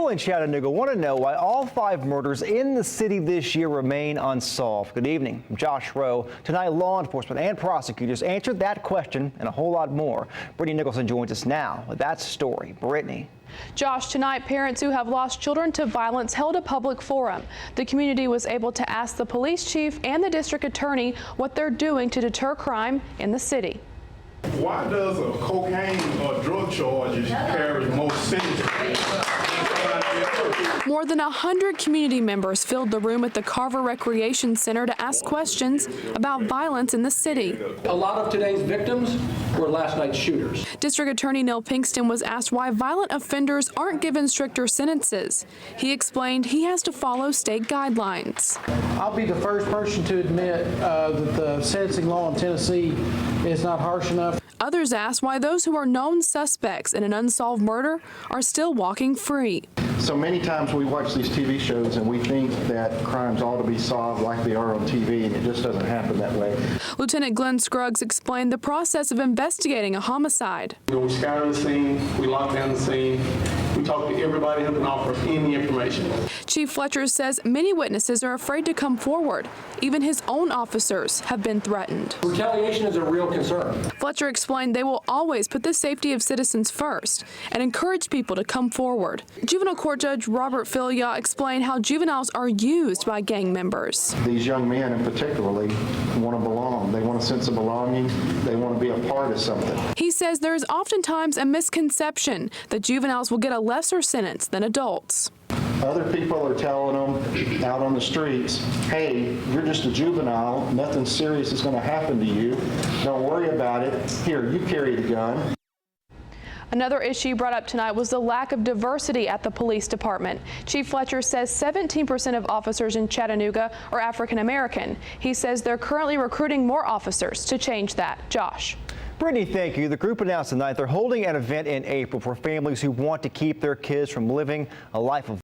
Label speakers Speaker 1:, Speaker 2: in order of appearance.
Speaker 1: People in Chattanooga want to know why all 5 murders in the city this year remain unsolved. Good evening. I'm Josh Rowe. Tonight, law enforcement and prosecutors answered that question and a whole lot more. Brittany Nicholson joins us now with that story. Brittany.
Speaker 2: Josh, tonight parents who have lost children to violence held a public forum. The community was able to ask the police chief and the district attorney what they're doing to deter crime in the city.
Speaker 3: Why does a cocaine or drug charge carry more sentences?
Speaker 2: More than 100 community members filled the room at the Carver Recreation Center to ask questions about violence in the city.
Speaker 4: A lot of today's victims were last night's shooters.
Speaker 2: District Attorney Neil Pinkston was asked why violent offenders aren't given stricter sentences. He explained he has to follow state guidelines.
Speaker 5: I'll be the first person to admit that the sentencing law in Tennessee is not harsh enough.
Speaker 2: Others asked why those who are known suspects in an unsolved murder are still walking free.
Speaker 6: So many times we watch these TV shows and we think that crimes ought to be solved like they are on TV, and it just doesn't happen that way.
Speaker 2: Lieutenant Glenn Scruggs explained the process of investigating a homicide.
Speaker 7: We scour the scene, we lock down the scene, we talk to everybody who can offer any information.
Speaker 2: Chief Fletcher says many witnesses are afraid to come forward. Even his own officers have been threatened.
Speaker 4: Retaliation is a real concern.
Speaker 2: Fletcher explained they will always put the safety of citizens first and encourage people to come forward. Juvenile Court Judge Robert Filia explained how juveniles are used by gang members.
Speaker 6: These young men in particularly want to belong. They want a sense of belonging. They want to be a part of something.
Speaker 2: He says there is oftentimes a misconception that juveniles will get a lesser sentence than adults.
Speaker 6: Other people are telling them out on the streets, hey, you're just a juvenile. Nothing serious is going to happen to you. Don't worry about it. Here, you carry the gun.
Speaker 2: Another issue brought up tonight was the lack of diversity at the police department. Chief Fletcher says 17% of officers in Chattanooga are African American. He says they're currently recruiting more officers to change that. Josh.
Speaker 1: Brittany, thank you. The group announced tonight they're holding an event in April for families who want to keep their kids from living a life of